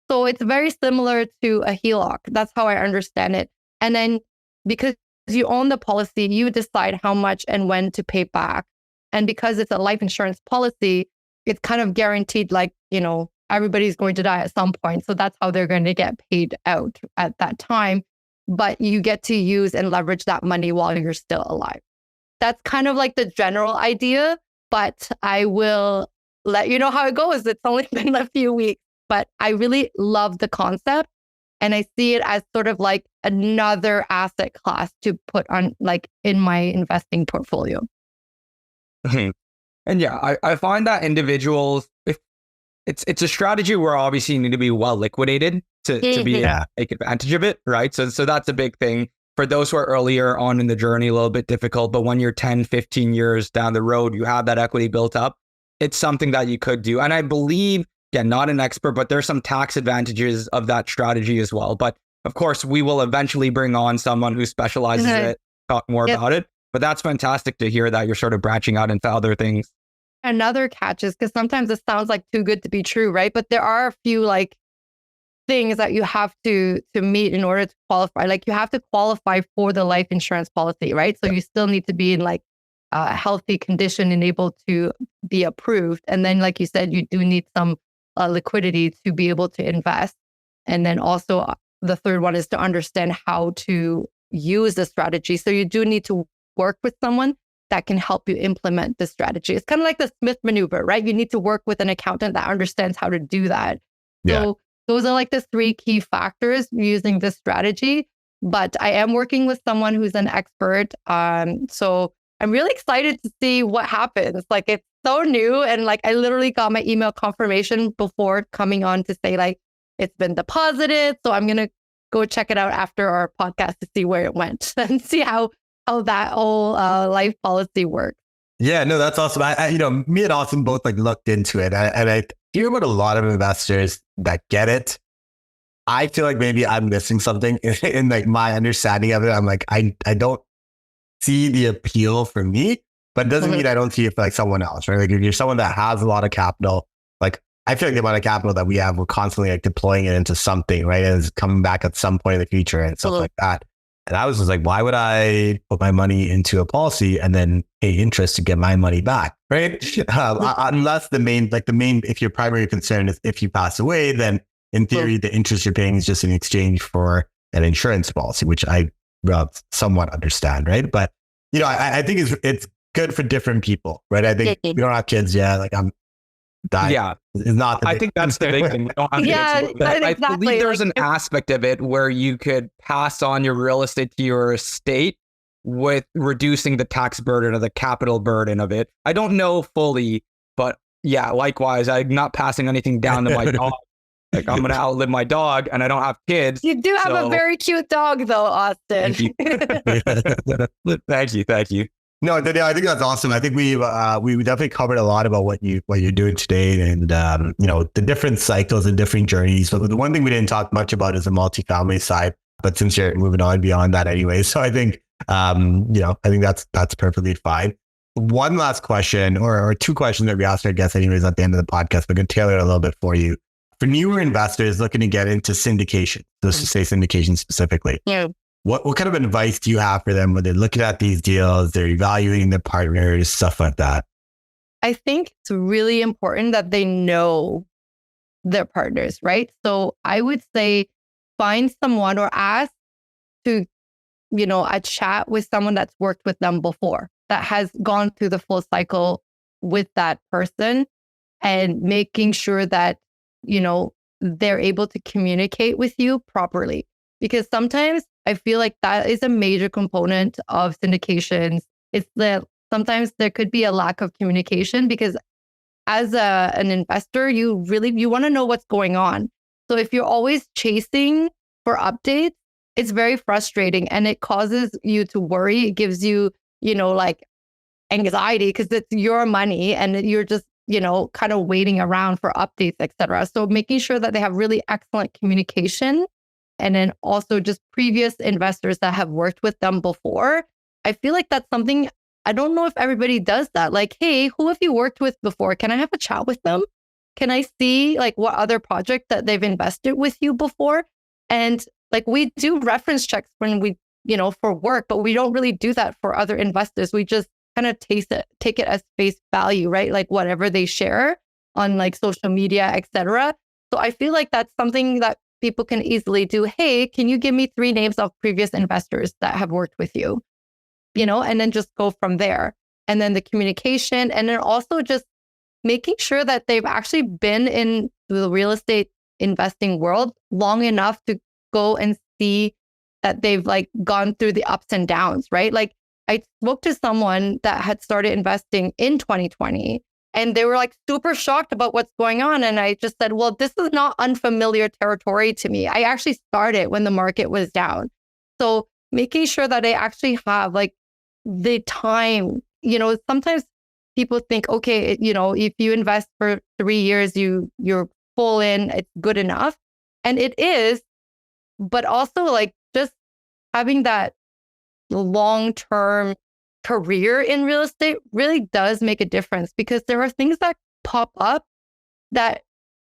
S3: So it's very similar to a HELOC. That's how I understand it. And then because you own the policy, you decide how much and when to pay back. And because it's a life insurance policy, it's kind of guaranteed, like, everybody's going to die at some point. So that's how they're going to get paid out at that time. But you get to use and leverage that money while you're still alive. That's kind of like the general idea, but I will let you know how it goes. It's only been a few weeks, but I really love the concept. And I see it as sort of like another asset class to put on, like, in my investing portfolio.
S1: And yeah, I find that individuals, if it's a strategy where obviously you need to be well liquidated to be able to take advantage of it, right? So that's a big thing. For those who are earlier on in the journey, a little bit difficult, but when you're 10, 15 years down the road, you have that equity built up. It's something that you could do. And I believe, again, not an expert, but there's some tax advantages of that strategy as well. But of course, we will eventually bring on someone who specializes in it, talk more about it. But that's fantastic to hear that you're sort of branching out into other things.
S3: Another catch is because sometimes it sounds like too good to be true, right? But there are a few like things that you have to meet in order to qualify. Like you have to qualify for the life insurance policy, right? So you still need to be in like a healthy condition and able to be approved. And then, like you said, you do need some liquidity to be able to invest. And then also the third one is to understand how to use the strategy. So you do need to work with someone that can help you implement the strategy. It's kind of like the Smith maneuver, right? You need to work with an accountant that understands how to do that.
S2: Yeah.
S3: So those are like the three key factors using this strategy. But I am working with someone who's an expert. So I'm really excited to see what happens. Like it's so new. And like I literally got my email confirmation before coming on to say like it's been deposited. So I'm going to go check it out after our podcast to see where it went and see how that whole life policy works.
S2: Yeah, no, that's awesome. Me and Austin both like looked into it, and I hear about a lot of investors that get it, I feel like maybe I'm missing something in like my understanding of it. I'm like, I don't see the appeal for me, but it doesn't mean I don't see it for like someone else, right? Like if you're someone that has a lot of capital, like I feel like the amount of capital that we have, we're constantly like deploying it into something, right? And it's coming back at some point in the future and stuff like that. And I was just like, why would I put my money into a policy and then pay interest to get my money back, right? Unless if your primary concern is if you pass away, then in theory, the interest you're paying is just in exchange for an insurance policy, which I somewhat understand, right? But, you know, I think it's good for different people, right? I think we don't have kids yet. Like I'm dying.
S1: Yeah.
S2: It's not
S1: I think that's the big thing. We don't have kids, but I believe there's an aspect of it where you could pass on your real estate to your estate with reducing the tax burden or the capital burden of it. I don't know fully, but yeah, likewise, I'm not passing anything down to my dog. Like I'm going to outlive my dog and I don't have kids.
S3: You do have a very cute dog though, Austin.
S2: Thank you. No, Danielle, I think that's awesome. I think we definitely covered a lot about what you're doing today and, you know, the different cycles and different journeys. But the one thing we didn't talk much about is the multifamily side, but since you're moving on beyond that anyway. So I think, you know, I think that's perfectly fine. One last question or two questions that we asked our guests anyways at the end of the podcast, but I'm going to tailor it a little bit for you. For newer investors looking to get into syndication, just to say syndication specifically, what kind of advice do you have for them when they're looking at these deals, they're evaluating their partners, stuff like that?
S3: I think it's really important that they know their partners, right? So I would say find someone or ask to, you know, a chat with someone that's worked with them before, that has gone through the full cycle with that person and making sure that, you know, they're able to communicate with you properly. Because sometimes I feel like that is a major component of syndications. It's that sometimes there could be a lack of communication because as an investor, you want to know what's going on. So if you're always chasing for updates, it's very frustrating and it causes you to worry. It gives you, you know, like anxiety because it's your money and you're just, you know, kind of waiting around for updates, etc. So making sure that they have really excellent communication and then also just previous investors that have worked with them before. I feel like that's something, I don't know if everybody does that. Like, hey, who have you worked with before? Can I have a chat with them? Can I see like what other project that they've invested with you before? And like we do reference checks when we, you know, for work, but we don't really do that for other investors. We just kind of take it as face value, right? Like whatever they share on like social media, etc. So I feel like that's something that people can easily do. Hey, can you give me 3 names of previous investors that have worked with you? You know, and then just go from there. And then the communication, and then also just making sure that they've actually been in the real estate investing world long enough to go and see that they've like gone through the ups and downs, right? Like I spoke to someone that had started investing in 2020 and they were like super shocked about what's going on. And I just said, well, this is not unfamiliar territory to me. I actually started when the market was down. So making sure that they actually have like the time, you know, sometimes people think, okay, you know, if you invest for 3 years, you're full in, it's good enough. And it is, but also like just having that long-term career in real estate really does make a difference because there are things that pop up that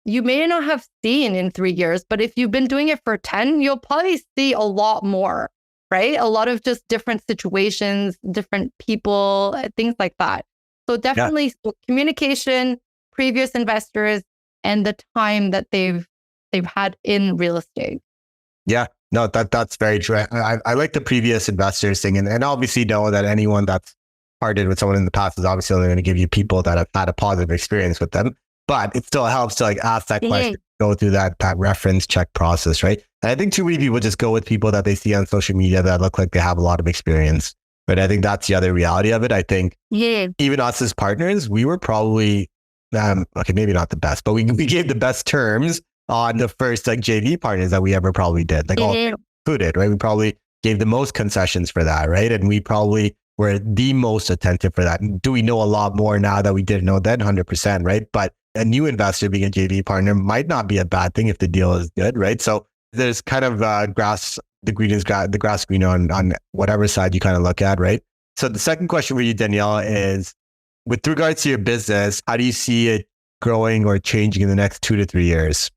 S3: you may not have seen in 3 years, but if you've been doing it for 10, you'll probably see a lot more, right? A lot of just different situations, different people, things like that. So definitely communication, previous investors, and the time that they've had in real estate.
S2: Yeah, no, that's very true. I like the previous investors thing, and obviously know that anyone that's partnered with someone in the past is obviously only going to give you people that have had a positive experience with them. But it still helps to like ask that question, go through that reference check process, right? And I think too many people just go with people that they see on social media that look like they have a lot of experience. But I think that's the other reality of it. I think even us as partners, we were probably, okay, maybe not the best, but we gave the best terms on the first like JV partners that we ever probably did, like all included, right? We probably gave the most concessions for that, right? And we probably were the most attentive for that. Do we know a lot more now that we didn't know then? 100%, right? But a new investor being a JV partner might not be a bad thing if the deal is good, right? So there's kind of the grass green on whatever side you kind of look at, right? So the second question for you, Danielle, is with regards to your business, how do you see it growing or changing in the next 2 to 3 years?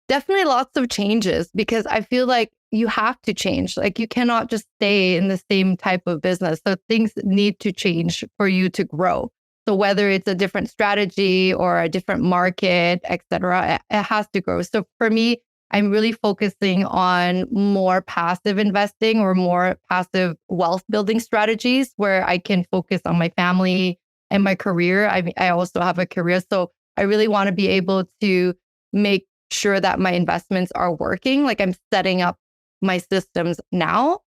S3: Definitely lots of changes because I feel like you have to change. Like you cannot just stay in the same type of business. So things need to change for you to grow. So whether it's a different strategy or a different market, et cetera, it has to grow. So for me, I'm really focusing on more passive investing or more passive wealth building strategies where I can focus on my family and my career. I also have a career. So I really want to be able to make sure that my investments are working. Like I'm setting up my systems now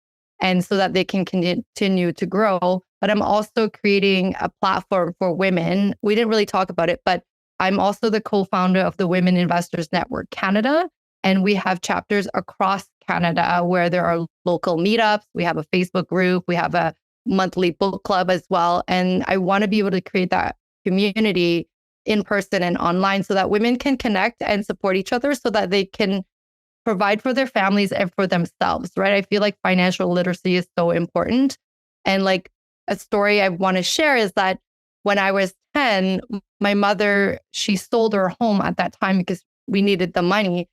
S3: and so that they can continue to grow. But I'm also creating a platform for women. We didn't really talk about it, but I'm also the co-founder of the Women Investors Network Canada. And we have chapters across Canada where there are local meetups. We have a Facebook group. We have a monthly book club as well. And I want to be able to create that community in person and online so that women can connect and support each other so that they can provide for their families and for themselves, right? I feel like financial literacy is so important. And like a story I want to share is that when I was 10, my mother, she sold her home at that time because we needed the money.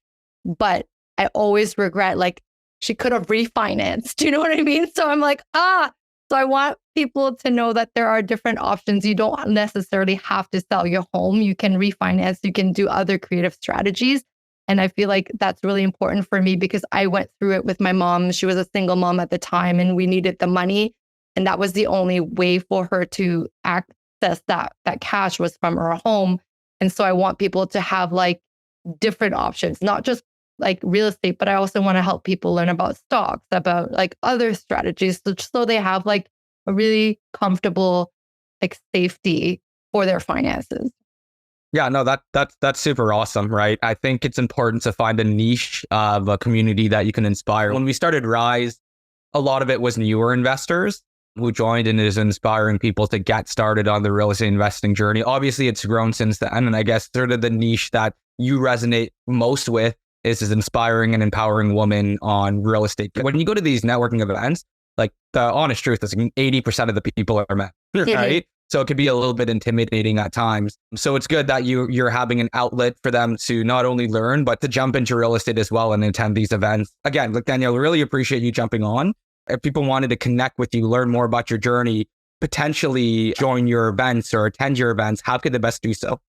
S3: But I always regret, like, she could have refinanced. Do you know what I mean? So I'm like, so I want people to know that there are different options. You don't necessarily have to sell your home. You can refinance. You can do other creative strategies. And I feel like that's really important for me because I went through it with my mom. She was a single mom at the time and we needed the money. And that was the only way for her to access that cash was from her home. And so I want people to have like different options, not just like real estate, but I also want to help people learn about stocks, about like other strategies, so they have like a really comfortable like safety for their finances.
S1: Yeah, no, that's super awesome, right? I think it's important to find a niche of a community that you can inspire. When we started Rise, a lot of it was newer investors who joined and is inspiring people to get started on the real estate investing journey. Obviously, it's grown since then. And I guess sort of the niche that you resonate most with is inspiring and empowering women on real estate. When you go to these networking events, like the honest truth is 80% of the people are men, right? So it could be a little bit intimidating at times. So it's good that you're having an outlet for them to not only learn, but to jump into real estate as well and attend these events. Again, look, Danielle, really appreciate you jumping on. If people wanted to connect with you, learn more about your journey, potentially join your events or attend your events, how could they best do so?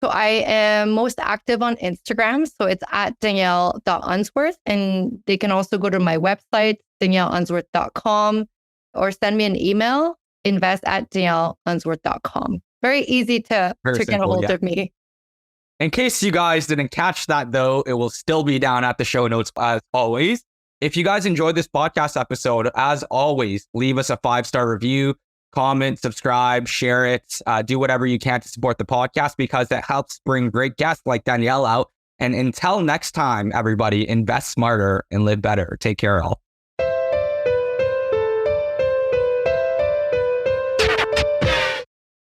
S3: So I am most active on Instagram. So it's at Danielle.Unsworth. And they can also go to my website, DanielleUnsworth.com, or send me an email, invest@DanielleUnsworth.com. Very easy to get a hold of me.
S1: In case you guys didn't catch that, though, it will still be down at the show notes as always. If you guys enjoyed this podcast episode, as always, leave us a 5-star review, comment, subscribe, share it, do whatever you can to support the podcast because it helps bring great guests like Danielle out. And until next time, everybody, invest smarter and live better. Take care, all.